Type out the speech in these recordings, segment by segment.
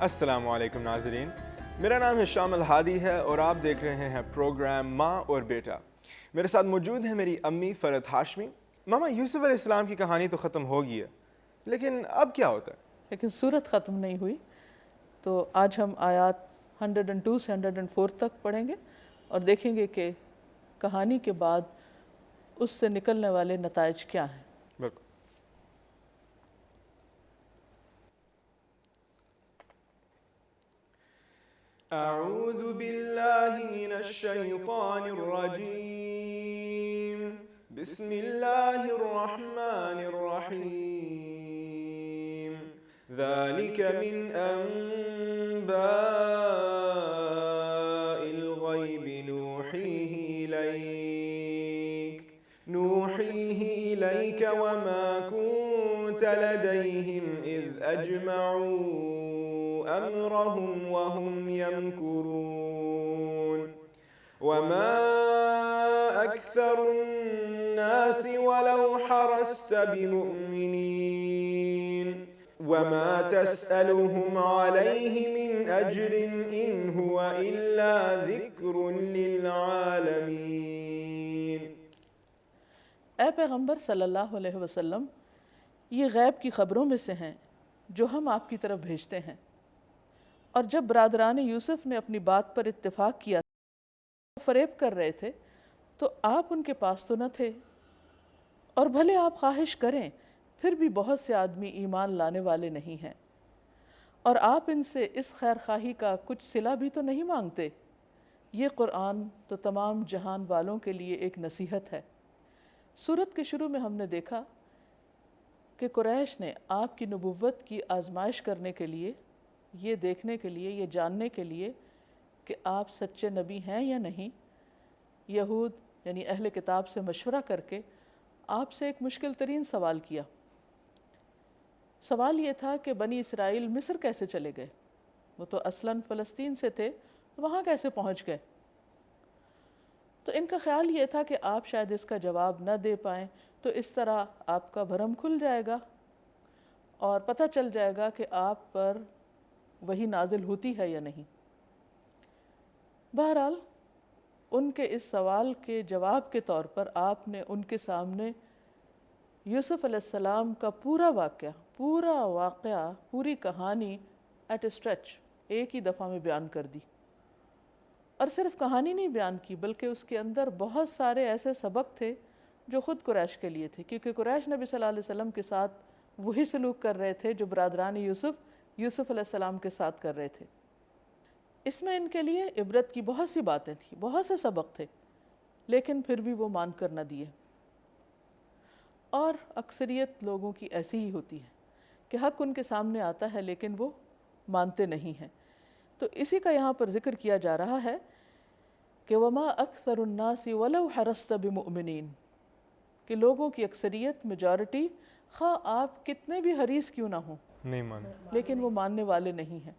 السلام علیکم ناظرین، میرا نام ہشام الہادی ہے اور آپ دیکھ رہے ہیں پروگرام ماں اور بیٹا۔ میرے ساتھ موجود ہے میری امی فرحت ہاشمی۔ ماما، یوسف علیہ السلام کی کہانی تو ختم ہو گئی ہے، لیکن اب کیا ہوتا ہے؟ لیکن صورت ختم نہیں ہوئی، تو آج ہم آیات 102 سے 104 تک پڑھیں گے اور دیکھیں گے کہ کہانی کے بعد اس سے نکلنے والے نتائج کیا ہیں۔ بالکل۔ اعوذ باللہ من الشیطان الرجیم، بسم اللہ الرحمن الرحیم، ذالک من انباء الغیب نوحیہ الیک وما کنت لدیہم اذ اجمعوا امرهم وهم يمكرون وما اکثر الناس ولو حرصت بمؤمنین وما تسألهم علیہ من اجر ان هو الا ذکر للعالمین۔ اے پیغمبر صلی اللہ علیہ وسلم، یہ غیب کی خبروں میں سے ہیں جو ہم آپ کی طرف بھیجتے ہیں، اور جب برادران یوسف نے اپنی بات پر اتفاق کیا فریب کر رہے تھے تو آپ ان کے پاس تو نہ تھے، اور بھلے آپ خواہش کریں پھر بھی بہت سے آدمی ایمان لانے والے نہیں ہیں، اور آپ ان سے اس خیر خواہی کا کچھ صلہ بھی تو نہیں مانگتے۔ یہ قرآن تو تمام جہان والوں کے لیے ایک نصیحت ہے۔ سورت کے شروع میں ہم نے دیکھا کہ قریش نے آپ کی نبوت کی آزمائش کرنے کے لیے، یہ دیکھنے کے لیے، یہ جاننے کے لیے کہ آپ سچے نبی ہیں یا نہیں، یہود یعنی اہل کتاب سے مشورہ کر کے آپ سے ایک مشکل ترین سوال کیا۔ سوال یہ تھا کہ بنی اسرائیل مصر کیسے چلے گئے؟ وہ تو اصلاً فلسطین سے تھے، وہاں کیسے پہنچ گئے؟ تو ان کا خیال یہ تھا کہ آپ شاید اس کا جواب نہ دے پائیں، تو اس طرح آپ کا بھرم کھل جائے گا اور پتہ چل جائے گا کہ آپ پر وہی نازل ہوتی ہے یا نہیں۔ بہرحال ان کے اس سوال کے جواب کے طور پر آپ نے ان کے سامنے یوسف علیہ السلام کا پورا واقعہ، پوری کہانی ایٹ اے اسٹریچ ایک ہی دفعہ میں بیان کر دی، اور صرف کہانی نہیں بیان کی بلکہ اس کے اندر بہت سارے ایسے سبق تھے جو خود قریش کے لیے تھے، کیونکہ قریش نبی صلی اللہ علیہ وسلم کے ساتھ وہی سلوک کر رہے تھے جو برادران یوسف علیہ السلام کے ساتھ کر رہے تھے۔ اس میں ان کے لیے عبرت کی بہت سی باتیں تھیں، بہت سے سبق تھے، لیکن پھر بھی وہ مان کر نہ دیے۔ اور اکثریت لوگوں کی ایسی ہی ہوتی ہے کہ حق ان کے سامنے آتا ہے لیکن وہ مانتے نہیں ہیں۔ تو اسی کا یہاں پر ذکر کیا جا رہا ہے کہ وَمَا أَكْثَرُ النَّاسِ وَلَوْ حَرَصْتَ بِمُؤْمِنِينَ، کہ لوگوں کی اکثریت، میجورٹی، خواہ آپ کتنے بھی حریص کیوں نہ ہوں، نہیں مانا، لیکن وہ ماننے والے نہیں ہیں۔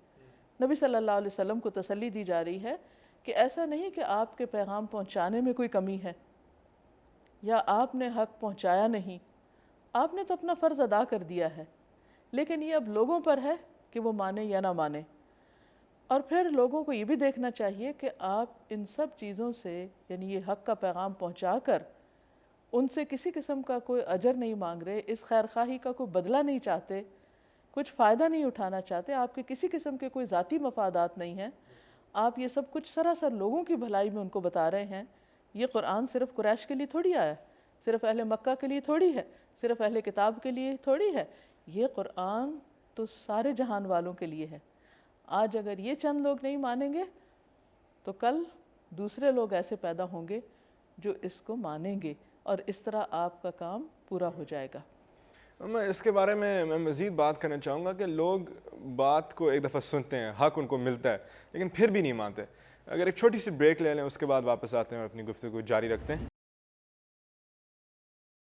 نبی صلی اللہ علیہ وسلم کو تسلی دی جا رہی ہے کہ ایسا نہیں کہ آپ کے پیغام پہنچانے میں کوئی کمی ہے یا آپ نے حق پہنچایا نہیں، آپ نے تو اپنا فرض ادا کر دیا ہے، لیکن یہ اب لوگوں پر ہے کہ وہ مانیں یا نہ مانیں۔ اور پھر لوگوں کو یہ بھی دیکھنا چاہیے کہ آپ ان سب چیزوں سے، یعنی یہ حق کا پیغام پہنچا کر ان سے کسی قسم کا کوئی اجر نہیں مانگ رہے، اس خیر خواہی کا کوئی بدلہ نہیں چاہتے، کچھ فائدہ نہیں اٹھانا چاہتے، آپ کے کسی قسم کے کوئی ذاتی مفادات نہیں ہیں، آپ یہ سب کچھ سراسر لوگوں کی بھلائی میں ان کو بتا رہے ہیں۔ یہ قرآن صرف قریش کے لیے تھوڑی آیا ہے، صرف اہل مکہ کے لیے تھوڑی ہے، صرف اہل کتاب کے لیے تھوڑی ہے، یہ قرآن تو سارے جہان والوں کے لیے ہے۔ آج اگر یہ چند لوگ نہیں مانیں گے تو کل دوسرے لوگ ایسے پیدا ہوں گے جو اس کو مانیں گے، اور اس طرح آپ کا کام پورا ہو جائے گا۔ میں اس کے بارے میں مزید بات کرنا چاہوں گا کہ لوگ بات کو ایک دفعہ سنتے ہیں، حق ان کو ملتا ہے، لیکن پھر بھی نہیں مانتے۔ اگر ایک چھوٹی سی بریک لے لیں، اس کے بعد واپس آتے ہیں اور اپنی گفتگو جاری رکھتے ہیں۔